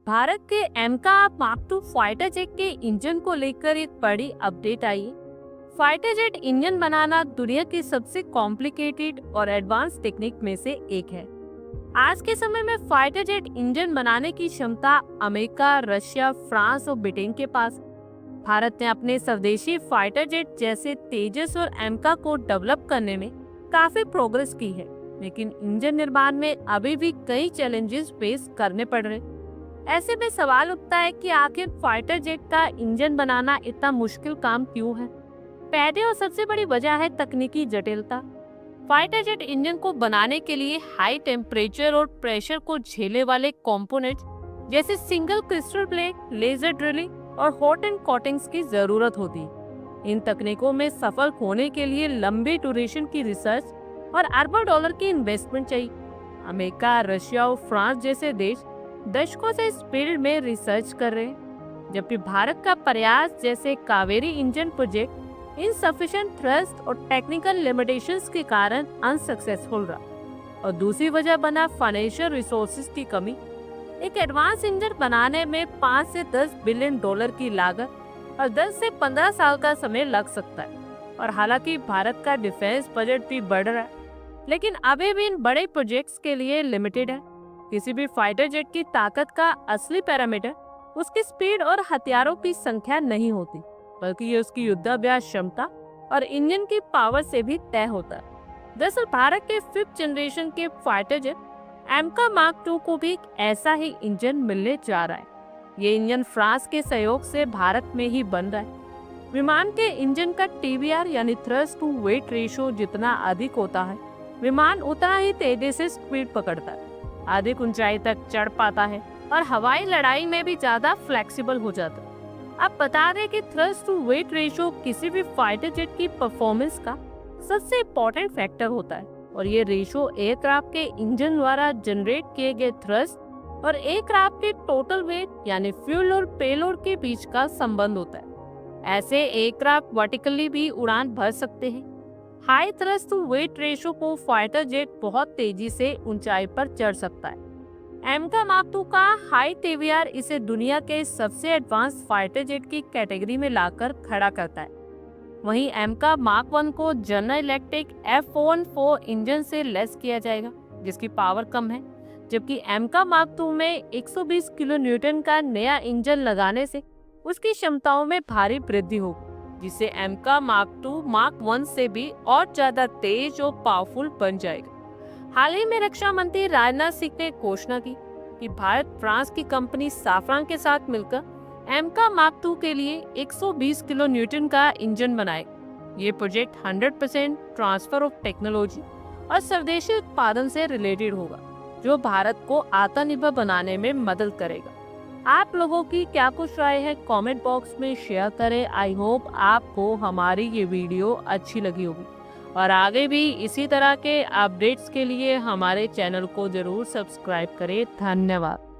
भारत के एमका mark to fighter jet के engine को लेकर एक बड़ी अपडेट आई है। फाइटर जेट इंजन बनाना दुनिया की सबसे कॉम्प्लिकेटेड और एडवांस टेक्निक में से एक है। आज के समय में फाइटर जेट इंजन बनाने की क्षमता अमेरिका, रशिया, फ्रांस और ब्रिटेन के पास। भारत ने अपने स्वदेशी फाइटर जेट जैसे तेजस और एमका को डेवलप करने में काफी प्रोग्रेस की है, लेकिन इंजन निर्माण में अभी भी कई चैलेंजेस फेस करने पड़ रहे। ऐसे में सवाल उठता है कि आखिर फाइटर जेट का इंजन बनाना इतना मुश्किल काम क्यों है। पहले और सबसे बड़ी वजह है तकनीकी जटिलता। फाइटर जेट इंजन को बनाने के लिए हाई टेम्परेचर और प्रेशर को झेलने वाले कंपोनेंट्स जैसे single crystal plate, laser drilling और हॉट एंड कोटिंग्स की जरूरत होती है। इन तकनीकों में सफल होने के लिए लंबी ड्यूरेशन की रिसर्च और अरबों डॉलर की इन्वेस्टमेंट चाहिए। अमेरिका, रशिया और फ्रांस जैसे देश दशकों से इस फील्ड में रिसर्च कर रहे हैं, जबकि भारत का प्रयास जैसे Kaveri engine project insufficient thrust और टेक्निकल लिमिटेशंस के कारण अनसक्सेसफुल रहा। और दूसरी वजह बना फाइनेंशियल रिसोर्सेज की कमी। एक एडवांस इंजन बनाने में 5 से 10 बिलियन डॉलर की लागत और 10 से 15 साल का समय लग सकता है। और हालांकि भारत का डिफेंस बजट भी बढ़ रहा है, लेकिन अभी भी इन बड़े प्रोजेक्ट्स के लिए लिमिटेड है। किसी भी फाइटर जेट की ताकत का असली पैरामीटर उसकी स्पीड और हथियारों की संख्या नहीं होती, बल्कि ये उसकी युद्धाभ्यास क्षमता और इंजन की पावर से भी तय होता है। दरअसल भारत के 5th जनरेशन के फाइटर जेट एमका मार्क II को भी एक ऐसा ही इंजन मिलने जा रहा है। ये इंजन फ्रांस के सहयोग से भारत में ही बन रहा है। विमान के इंजन का TBR यानी थ्रस्ट टू वेट रेशियो जितना अधिक होता है, विमान उतना ही तेजी से स्पीड पकड़ता है, अधिक ऊंचाई तक चढ़ पाता है और हवाई लड़ाई में भी ज्यादा फ्लेक्सिबल हो जाता है। अब बता दें कि थ्रस्ट टू वेट रेशियो किसी भी फाइटर जेट की परफॉर्मेंस का सबसे इम्पोर्टेंट फैक्टर होता है, और ये रेशियो एयरक्राफ्ट के इंजन द्वारा जनरेट किए गए थ्रस्ट और एयरक्राफ्ट के टोटल वेट यानी फ्यूल और पेलोड के बीच का संबंध होता है। ऐसे एयरक्राफ्ट वर्टिकली भी उड़ान भर सकते हैं। High thrust to weight ratio को फाइटर जेट बहुत तेजी से ऊंचाई पर चढ़ सकता है। एमका मार्क II का हाई TBR इसे दुनिया के सबसे एडवांस फाइटर जेट की कैटेगरी में लाकर खड़ा करता है। वहीं एमका मार्क I को जनरल इलेक्ट्रिक F414 इंजन से लेस किया जाएगा, जिसकी पावर कम है, जबकि एमका मार्क II में 120 किलो न्यूटन का नया इंजन लगाने से उसकी क्षमताओं में भारी वृद्धि होगी, जिससे एमका मार्क II मार्क I से भी और ज्यादा तेज और पावरफुल बन जाएगा। हाल ही में रक्षा मंत्री राजनाथ सिंह ने घोषणा की कि भारत फ्रांस की कंपनी साफरान के साथ मिलकर एमका मार्क II के लिए 120 किलो न्यूटन का इंजन बनाएगा। ये प्रोजेक्ट 100% ट्रांसफर ऑफ टेक्नोलॉजी और स्वदेशी उत्पादन से रिलेटेड होगा, जो भारत को आत्मनिर्भर बनाने में मदद करेगा। आप लोगों की क्या कुछ राय है, कमेंट बॉक्स में शेयर करें। आई होप आपको हमारी ये वीडियो अच्छी लगी होगी, और आगे भी इसी तरह के अपडेट्स के लिए हमारे चैनल को जरूर सब्सक्राइब करें। धन्यवाद।